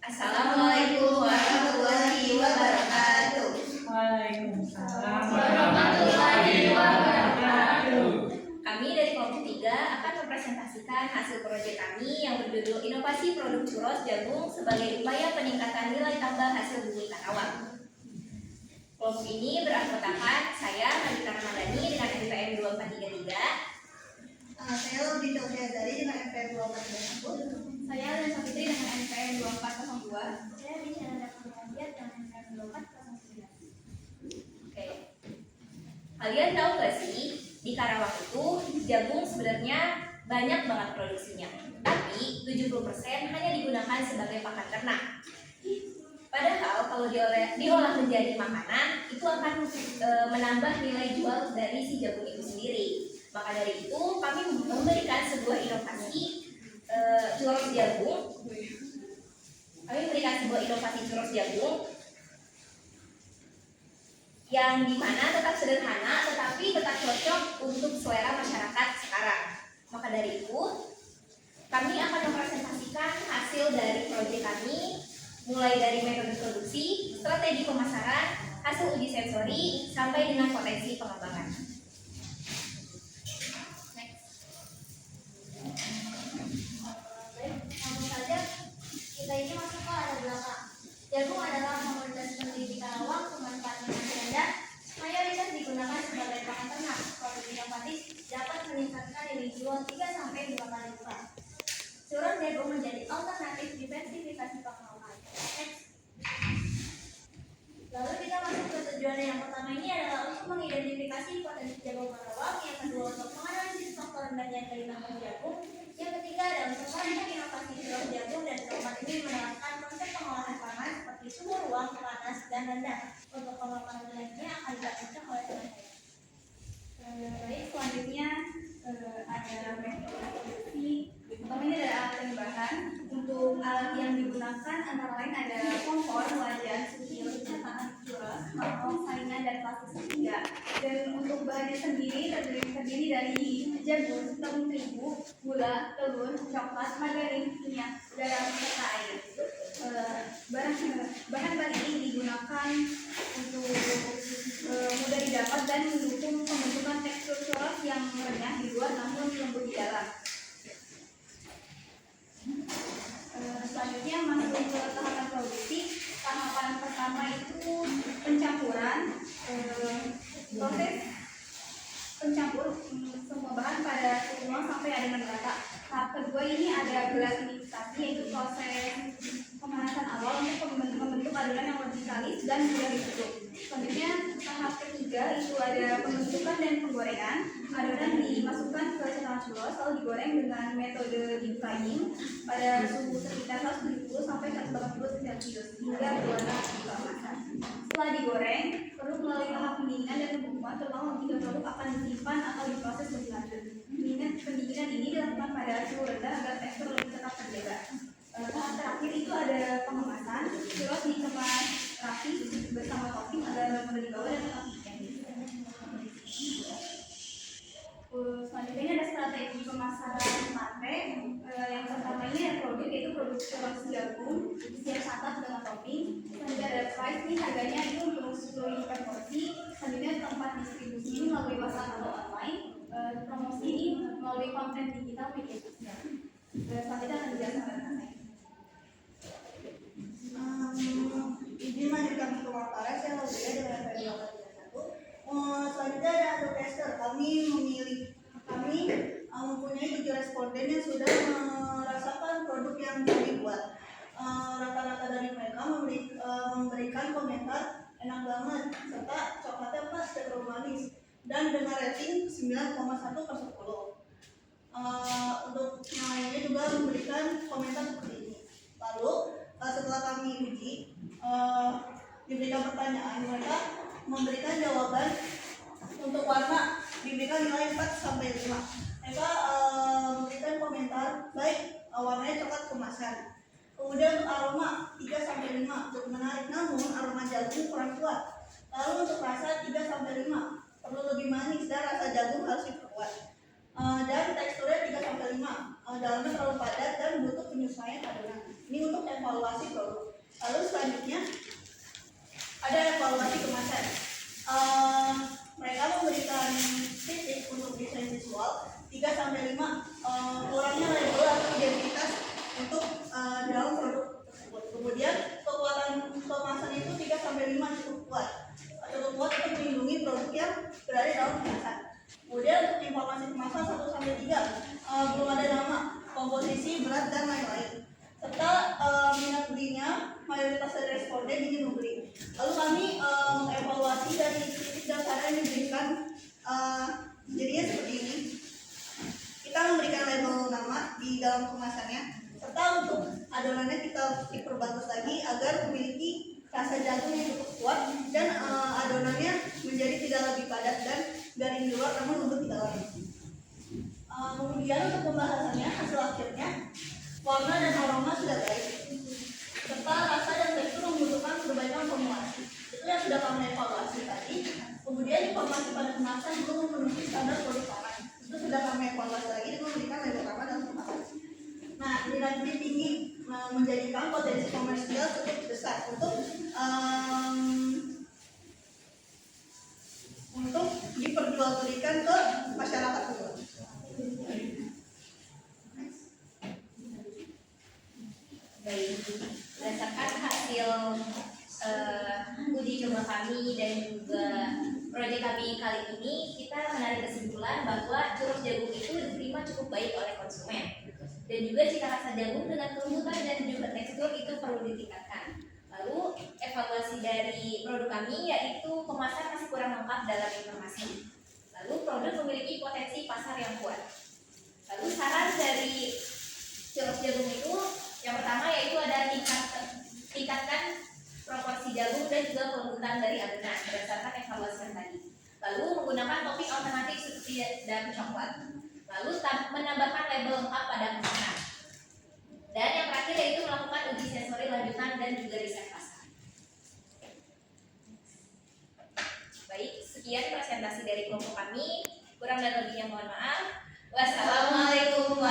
Assalamualaikum warahmatullahi wabarakatuh. Waalaikumsalam warahmatullahi wabarakatuh. Kami dari kelompok 3 akan mempresentasikan hasil proyek kami yang berjudul Inovasi Produk Churros Jagung sebagai upaya peningkatan nilai tambah hasil bumi Karawang. Kelompok ini beranggotakan saya Nagita Ramadhani dengan NPM 2433. Saya Laudita Usyazari dengan NPM 2431. Saya Lesa Fitri dengan NPM 2402. Saya bisa Ramadhan dengan NPM 2409. Oke. Kalian tahu gak sih, di Karawang itu jagung sebenarnya banyak banget produksinya, tapi 70% hanya digunakan sebagai pakan ternak. Padahal kalau diolah menjadi makanan, itu akan menambah nilai jual dari si jagung itu sendiri. Maka dari itu kami memberikan sebuah inovasi churros jagung. Yang dimana tetap sederhana tetapi tetap cocok untuk selera masyarakat sekarang. Maka dari itu kami akan mempresentasikan hasil dari proyek kami, mulai dari metode produksi, strategi pemasaran, hasil uji sensori, sampai dengan potensi pengembangan. Langsung saja, kita ini masuk ke arah belakang. Jagung adalah komoditas penting di Karawang, pemanfaatan masih rendah, mayoritas digunakan sebagai pakan ternak. Produk inovatif dapat meningkatkan nilai jual 3-5 kali lipat. Churros jagung menjadi alternatif diversifikasi pengelolaan. Lalu kita masuk ke tujuan yang pertama ini adalah untuk mengidentifikasi potensi jagung Karawang, yang kedua untuk menganalisis faktor rendahnya kelimpahan jagung, yang ketiga adalah untuk merancang inovasi churros jagung, dan keempat ini menerapkan konsep pengolahan pangan seperti suhu ruang, panas, dan rendah. Untuk pemaparan lainnya akan dilakukan oleh teman saya. Baik, selanjutnya ada metode produksi. Pertama ini ada alat penimbangan. Untuk alat yang digunakan antara lain ada kompor, wajan, sutil, cetakan churros, mangkok, saringan, dan plastik segitiga. Dan untuk bahannya sendiri terdiri dari jagung, tepung terigu, gula, telur, coklat, margarin, minyak, garam, serta air. Bahan ini digunakan untuk mudah didapat dan mendukung pembentukan tekstur churros yang renyah di luar namun lembut di dalam. Selanjutnya masuk ke tahapan produksi. Tahapan pertama itu pencampuran, proses pencampur semua bahan pada suhu ruang sampai adonan rata. Tahap kedua ini ada gelasinifikasi, yaitu proses pemanasan awal untuk membentuk adonan yang lebih kalis dan mudah ditutup. Selanjutnya tahap ketiga itu ada pembentukan dan penggorengan. Adonan dimasukkan ke cetakan churros lalu digoreng dengan metode deep frying pada suhu sekitar 170 sampai 180 Celcius hingga berwarna keemasan. Setelah digoreng, produk melalui tahap pendinginan dan pembekuan, terutama jika produk akan disimpan atau diproses lebih lanjut. Pendinginan ini dilakukan pada suhu rendah agar tekstur lebih tetap terjaga. Tahap terakhir itu ada pengemasan. Churros dikemas rapi bersama topping agar mudah dibawa dan tetap higienis. Selanjutnya ini ada strategi pemasaran matre. Yang pertama ini ada produk, yaitu produk churros jagung siap santap dengan topping. Selanjutnya ada price, ini harganya itu untuk 10.000 per porsi. Selanjutnya tempat distribusi ini melalui pasar atau online. Promosi ini melalui konten digital media sosial. Selanjutnya akan dijelaskan oleh saya. Izin melanjutkan pemaparan, saya Laudita dengan NPM 2431. Selanjutnya ada hasil tester. Kami mempunyai 7 responden yang sudah merasakan produk yang kami buat. Rata-rata dari mereka memberikan komentar enak banget serta coklatnya pas dan terlalu manis, dan dengan rating 9,1 per 10. Untuk yang lainnya juga memberikan komentar seperti ini. Lalu setelah kami uji, diberikan pertanyaan, mereka memberikan jawaban. Untuk warna diberikan nilai 4-5. Mereka memberikan komentar baik, warnanya coklat kemasan. Kemudian untuk aroma 3-5, cukup menarik, namun aroma jagung kurang kuat. Lalu untuk rasa 3-5, perlu lebih manis dan rasa jagung harus diperkuat. Dan teksturnya 3-5, dalamnya terlalu padat dan butuh penyesuaian adonan. Ini untuk mengevaluasi produk. Lalu selanjutnya ada evaluasi kemasan. Mereka memberikan titik untuk desain visual 3-5 kurangnya label atau identitas untuk dalam produk tersebut. Kemudian kekuatan kemasan itu 3-5 cukup kuat untuk melindungi produk yang berada dalam kemasan. Kemudian untuk informasi kemasan 1-3 belum ada nama, komposisi, berat, dan lain-lain. Serta minat belinya, mayoritas dari responden ingin membeli. Lalu kami mengevaluasi dari titik dan cara yang diberikan, jadinya seperti ini. Kita memberikan label nama di dalam kemasannya, serta untuk adonannya kita diperbatas lagi agar memiliki rasa jagung yang cukup kuat dan adonannya menjadi tidak lebih padat dan garing di luar namun lembut di dalam. Kemudian untuk pembahasannya, hasil akhirnya warna dan aroma sudah baik, serta rasa dan tekstur membutuhkan perbaikan formulasi. Itu yang sudah kami evaluasi tadi. Kemudian informasi pada kemasan belum memenuhi standar produk aman. Itu sudah kami evaluasi lagi dan memberikan label aman dalam kemasan. Nah, nilai beli tinggi menjadikan potensi komersial cukup besar untuk diperjualbelikan ke masyarakat luas. Baik, berdasarkan hasil uji coba kami dan juga proyek kami kali ini, kita menarik kesimpulan bahwa churros jagung itu diterima cukup baik oleh konsumen. Dan juga cita rasa jagung dengan kelembutan dan juga tekstur itu perlu ditingkatkan. Lalu evaluasi dari produk kami yaitu kemasan masih kurang lengkap dalam informasi. Lalu produk memiliki potensi pasar yang kuat. Lalu saran dari churros jagung itu yang pertama yaitu ada tingkatkan proporsi jagung dan juga kelembutan dari adonan berdasarkan evaluasi yang tadi. Lalu menggunakan topping alternatif seperti dark coklat. Lalu menambahkan label lengkap pada kemasan. Dan yang terakhir yaitu melakukan uji sensori lanjutan dan juga riset pasar. Baik, sekian presentasi dari kelompok kami. Kurang dan lebihnya mohon maaf. Wassalamualaikum